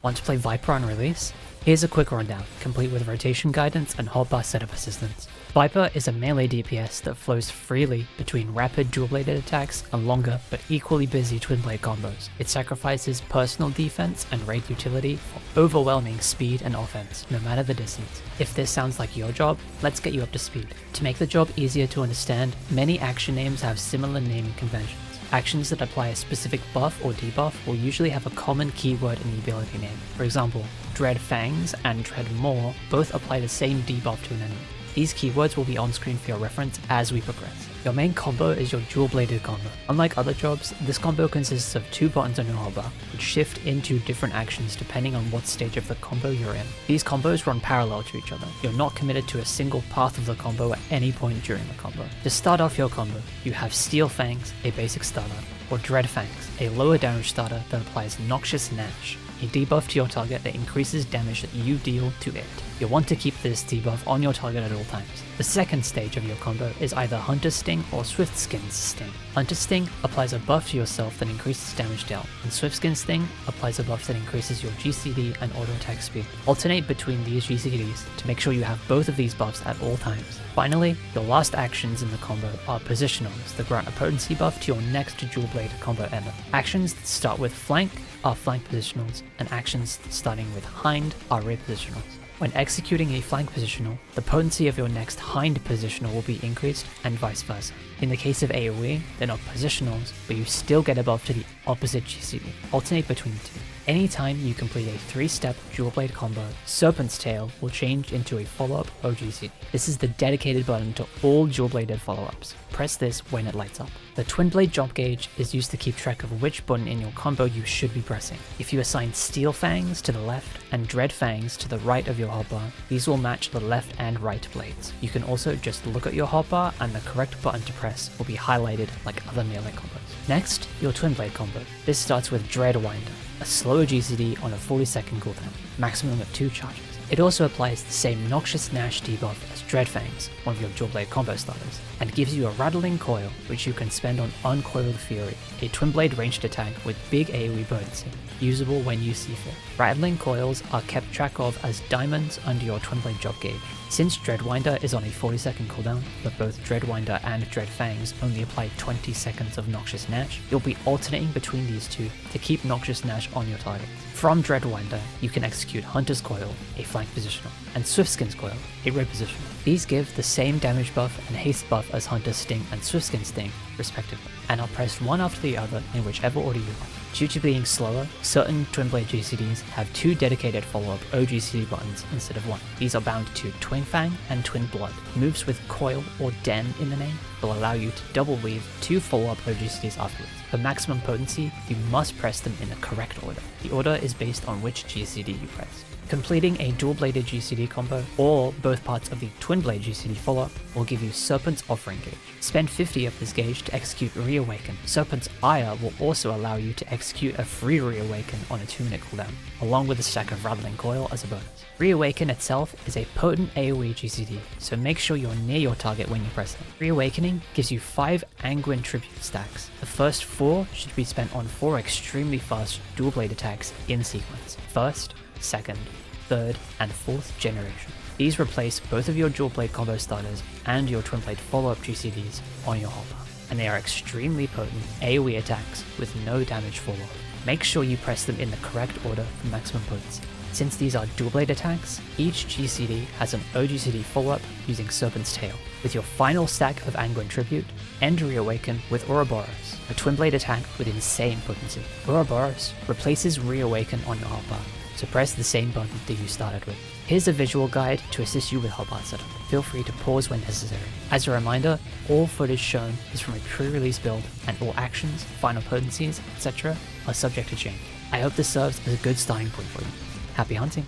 Want to play VIPER on release? Here's a quick rundown, complete with rotation guidance and hotbar setup assistance. VIPER is a melee DPS that flows freely between rapid dual-bladed attacks and longer but equally busy twin-blade combos. It sacrifices personal defense and raid utility for overwhelming speed and offense, no matter the distance. If this sounds like your job, let's get you up to speed. To make the job easier to understand, many action names have similar naming conventions. Actions that apply a specific buff or debuff will usually have a common keyword in the ability name. For example, Dread Fangs and Dread Maw both apply the same debuff to an enemy. These keywords will be on screen for your reference as we progress. Your main combo is your dual-bladed combo. Unlike other jobs, this combo consists of 2 buttons on your hotbar, which shift into different actions depending on what stage of the combo you're in. These combos run parallel to each other. You're not committed to a single path of the combo at any point during the combo. To start off your combo, you have Steel Fangs, a basic starter, or Dread Fangs, a lower damage starter that applies Noxious Gnash, a debuff to your target that increases damage that you deal to it. You'll want to keep this debuff on your target at all times. The second stage of your combo is either Hunter Sting or Swiftskin's Sting. Hunter Sting applies a buff to yourself that increases damage dealt, and Swiftskin's Sting applies a buff that increases your GCD and auto attack speed. Alternate between these GCDs to make sure you have both of these buffs at all times. Finally, your last actions in the combo are positionals that grant a potency buff to your next dual blade combo ever. Actions that start with flank are flank positionals, and actions starting with hind are rear positionals. When executing a flank positional, the potency of your next hind positional will be increased, and vice versa. In the case of AoE, they're not positionals, but you still get a buff to the opposite GCD. Alternate between the two. Anytime you complete a 3-step dual blade combo, Serpent's Tail will change into a follow-up OGCD. This is the dedicated button to all dual bladed follow-ups. Press this when it lights up. The twin blade jump gauge is used to keep track of which button in your combo you should be pressing. If you assign Steel Fangs to the left and Dread Fangs to the right of your hotbar, these will match the left and right blades. You can also just look at your hotbar and the correct button to press will be highlighted like other melee combos. Next, your twin blade combo. This starts with Dreadwinder, a slower GCD on a 40-second cooldown, maximum of 2 charges. It also applies the same Noxious Gnash debuff as Dread Fangs, one of your dual blade combo starters, and gives you a Rattling Coil, which you can spend on Uncoiled Fury, a twin blade ranged attack with big AoE potency, usable when you see fit. Rattling Coils are kept track of as diamonds under your twin blade job gauge. Since Dreadwinder is on a 40-second cooldown, but both Dreadwinder and Dread Fangs only apply 20 seconds of Noxious Gnash, you'll be alternating between these two to keep Noxious Gnash on your target. From Dreadwinder, you can execute Hunter's Coil, a flank positional, and Swiftskin's Coil, a rear positional. These give the same damage buff and haste buff as Hunter's Sting and Swiftskin's Sting, respectively, and are pressed one after the other in whichever order you want. Due to being slower, certain twin blade GCDs have 2 dedicated follow-up OGCD buttons instead of 1. These are bound to Twin Fang and Twin Blood. Moves with Coil or Den in the name will allow you to double weave 2 follow-up OGCDs afterwards. For maximum potency, you must press them in the correct order. The order is based on which GCD you pressed. Completing a dual-bladed GCD combo, or both parts of the twin-blade GCD follow-up, will give you Serpent's Offering Gauge. Spend 50 of this gauge to execute Reawaken. Serpent's Ire will also allow you to execute a free Reawaken on a 2-minute cooldown, along with a stack of Rattling Coil as a bonus. Reawaken itself is a potent AoE GCD, so make sure you're near your target when you press it. Reawakening gives you 5 Anguin Tribute stacks. The first 4 should be spent on 4 extremely fast dual-blade attacks in sequence. First, second, third, and fourth generation. These replace both of your dual blade combo starters and your twin blade follow-up GCDs on your hotbar, and they are extremely potent AoE attacks with no damage follow-up. Make sure you press them in the correct order for maximum potency. Since these are dual blade attacks, each GCD has an OGCD follow-up using Serpent's Tail. With your final stack of Anguin Tribute, end Reawaken with Ouroboros, a twin blade attack with insane potency. Ouroboros replaces Reawaken on your hotbar, so press the same button that you started with. Here's a visual guide to assist you with hotbar setup. Feel free to pause when necessary. As a reminder, all footage shown is from a pre-release build, and all actions, final potencies, etc. are subject to change. I hope this serves as a good starting point for you. Happy hunting!